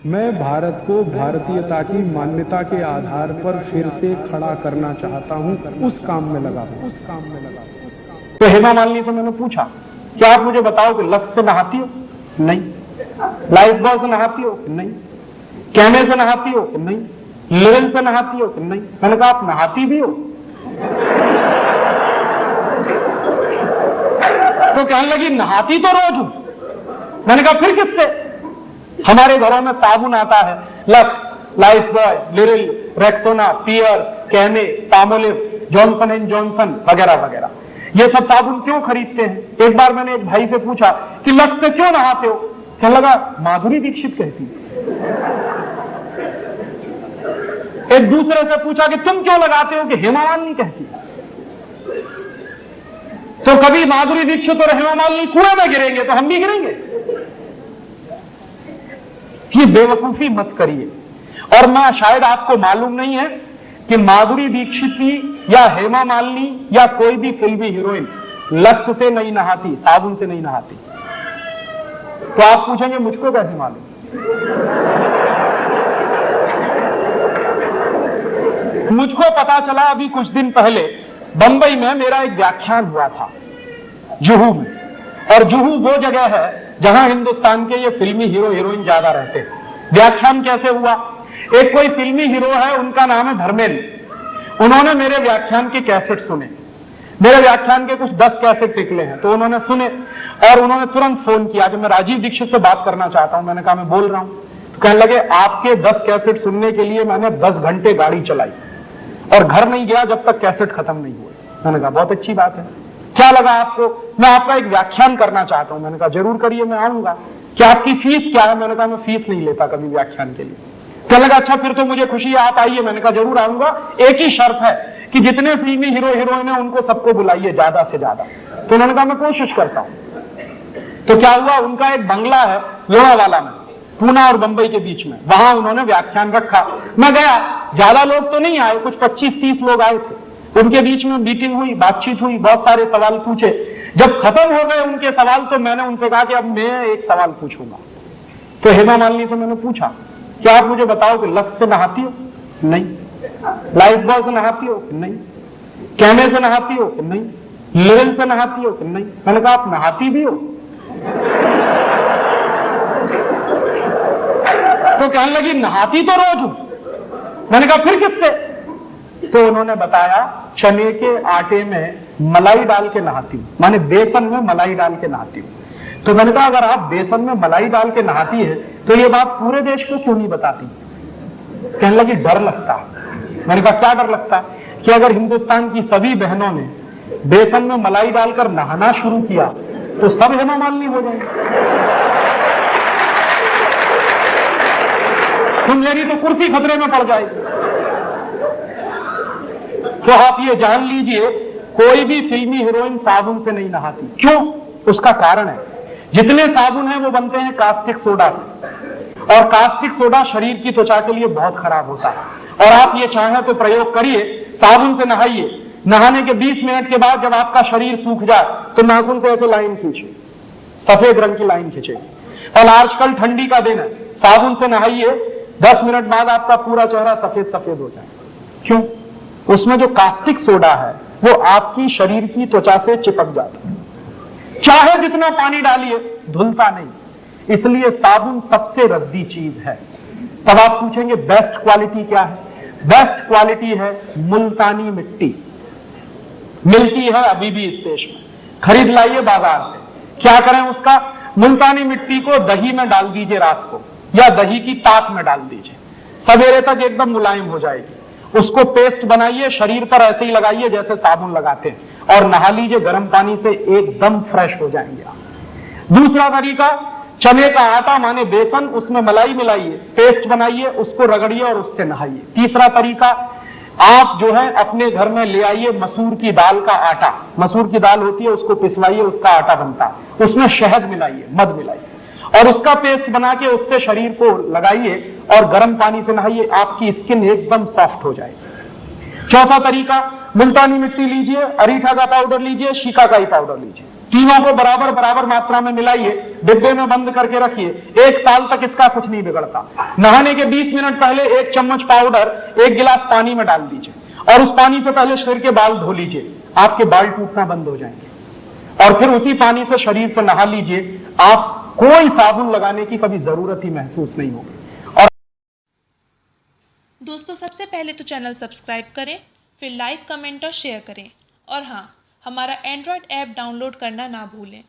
मैं भारत को भारतीयता की मान्यता के आधार पर फिर से खड़ा करना चाहता हूं, उस काम में लगा हूं। तो हेमा मालिनी से मैंने पूछा क्या आप मुझे बताओ कि लक्स से नहाती हो? नहीं। लाइफ बॉय से नहाती हो? नहीं। कैमे से नहाती हो? नहीं। लिरिल से नहाती हो? नहीं। मैंने कहा आप नहाती भी हो? तो कहने लगी नहाती तो रोज हूं। मैंने कहा फिर किससे? हमारे घरों में साबुन आता है, Lux, Lifebuoy, Liril, Rexona, Pears, Camay, Palmolive, Johnson and Johnson वगैरह वगैरह। ये सब साबुन क्यों खरीदते हैं? एक बार मैंने एक भाई से पूछा कि लक्स से क्यों नहाते हो? कहने लगा माधुरी दीक्षित कहती है। एक दूसरे से पूछा कि तुम क्यों लगाते हो? कि हेमा मालिनी कहती है। तो कभी माधुरी दीक्षित और हेमा मालिनी कुएं में गिरेंगे तो हम भी गिरेंगे। ये बेवकूफी मत करिए। और मैं शायद आपको मालूम नहीं है कि माधुरी दीक्षित या हेमा मालिनी या कोई भी फिल्मी हीरोइन लक्स से नहीं नहाती, साबुन से नहीं नहाती। तो आप पूछेंगे मुझको कैसे मालूम? मुझको पता चला अभी कुछ दिन पहले बंबई में मेरा एक व्याख्यान हुआ था जुहू में। और जुहू वो जगह है जहां हिंदुस्तान के ये फिल्मी हीरो हीरोइन ज्यादा रहते हैं। व्याख्यान कैसे हुआ? एक कोई फिल्मी हीरो है, उनका नाम है धर्मेंद्र। उन्होंने मेरे व्याख्यान के कैसेट सुने। मेरे व्याख्यान के कुछ 10 कैसेट निकले हैं, तो उन्होंने सुने और उन्होंने तुरंत फोन किया कि मैं राजीव दीक्षित से बात करना चाहता हूं। मैंने कहा मैं बोल रहा हूं। तो कहने लगे आपके 10 कैसेट सुनने के लिए मैंने 10 घंटे गाड़ी चलाई और घर नहीं गया जब तक कैसेट खत्म नहीं हुए। मैंने कहा बहुत अच्छी बात है, क्या लगा आपको? मैं आपका एक व्याख्यान करना चाहता हूं। मैंने कहा जरूर करिए, मैं आऊंगा। क्या आपकी फीस क्या है? मैंने कहा मैं फीस नहीं लेता कभी व्याख्यान के लिए। कहने लगा अच्छा फिर तो मुझे खुशी है, आप आइए। मैंने कहा जरूर आऊंगा, एक ही शर्त है कि जितने फिल्मी हीरो हीरोइन है उनको सबको बुलाइए ज्यादा से ज्यादा। तो उन्होंने कहा मैं कोशिश करता हूं। तो क्या हुआ, उनका एक बंगला है लोनावाला में, पूना और बंबई के बीच में, वहां उन्होंने व्याख्यान रखा। मैं गया, ज्यादा लोग तो नहीं आए, कुछ 25-30 लोग आए थे। उनके बीच में मीटिंग हुई, बातचीत हुई, बहुत सारे सवाल पूछे। जब खत्म हो गए उनके सवाल तो मैंने उनसे कहा कि अब मैं एक सवाल पूछूंगा। तो हेमा मालिनी से मैंने पूछा क्या आप मुझे बताओ कि लक्स से नहाती हो? नहीं। लाइफ बॉय से नहाती हो? नहीं। कैमे से नहाती हो? नहीं। लिरिल से नहाती हो? नहीं। मैंने कहा आप नहाती भी हो? तो कहने लगी नहाती तो रोज हूं। मैंने कहा फिर किससे? तो उन्होंने बताया चने के आटे में मलाई डाल के नहाती हूं, माने बेसन में मलाई डाल के नहाती हूं। तो मैंने कहा अगर आप बेसन में मलाई डाल के नहाती है तो ये बात पूरे देश को क्यों नहीं बताती? कहने लगी डर लगता। मैंने कहा क्या डर लगता? कि अगर हिंदुस्तान की सभी बहनों ने बेसन में मलाई डालकर नहाना शुरू किया तो सब हेमा मालिनी हो जाएंगे। तो मेरी तो कुर्सी खतरे में पड़ जाएगी। तो आप ये जान लीजिए कोई भी फिल्मी हीरोइन साबुन से नहीं नहाती। क्यों? उसका कारण है जितने साबुन हैं वो बनते हैं कास्टिक सोडा से, और कास्टिक सोडा शरीर की त्वचा के लिए बहुत खराब होता है। और आप ये चाहें तो प्रयोग करिए, साबुन से नहाइए, नहाने के 20 मिनट के बाद जब आपका शरीर सूख जाए तो नाखून से ऐसे लाइन खींचिए, सफेद रंग की लाइन खींचेगी। और आजकल ठंडी का दिन है, साबुन से नहाइए, 10 मिनट बाद आपका पूरा चेहरा सफेद सफेद हो जाए। क्यों? उसमें जो कास्टिक सोडा है वो आपकी शरीर की त्वचा से चिपक जाता है, चाहे जितना पानी डालिए धुलता नहीं। इसलिए साबुन सबसे रद्दी चीज है। तब आप पूछेंगे बेस्ट क्वालिटी क्या है? बेस्ट क्वालिटी है मुल्तानी मिट्टी। मिलती है अभी भी इस देश में, खरीद लाइए बाजार से। क्या करें उसका? मुल्तानी मिट्टी को दही में डाल दीजिए रात को, या दही की ताक में डाल दीजिए, सवेरे तक एकदम मुलायम हो जाएगी। उसको पेस्ट बनाइए, शरीर पर ऐसे ही लगाइए जैसे साबुन लगाते हैं, और नहा लीजिए गर्म पानी से, एकदम फ्रेश हो जाएंगे आप। दूसरा तरीका, चने का आटा माने बेसन, उसमें मलाई मिलाइए, पेस्ट बनाइए, उसको रगड़िए और उससे नहाइए। तीसरा तरीका, आप जो है अपने घर में ले आइए मसूर की दाल का आटा, मसूर की दाल होती है उसको पिसवाइए, उसका आटा बनता है, उसमें शहद मिलाइए, मध मिलाइए और उसका पेस्ट बना के उससे शरीर को लगाइए और गर्म पानी से नहाइए, आपकी स्किन एकदम सॉफ्ट हो जाएगी। चौथा तरीका, मुल्तानी मिट्टी लीजिए, अरीठा का पाउडर लीजिए, शिकाकाई पाउडर लीजिए, तीनों को बराबर बराबर मात्रा में मिलाइए, डिब्बे में बंद करके रखिए, 1 साल तक इसका कुछ नहीं बिगड़ता। नहाने के 20 मिनट पहले 1 चम्मच पाउडर 1 गिलास पानी में डाल दीजिए और उस पानी से पहले शरीर के बाल धो लीजिए, आपके बाल टूटना बंद हो जाएंगे। और फिर उसी पानी से शरीर से नहा लीजिए, आप कोई साबुन लगाने की कभी जरूरत ही महसूस नहीं होगी। और दोस्तों, सबसे पहले तो चैनल सब्सक्राइब करें, फिर लाइक, कमेंट और शेयर करें। और हाँ, हमारा एंड्रॉयड ऐप डाउनलोड करना ना भूलें।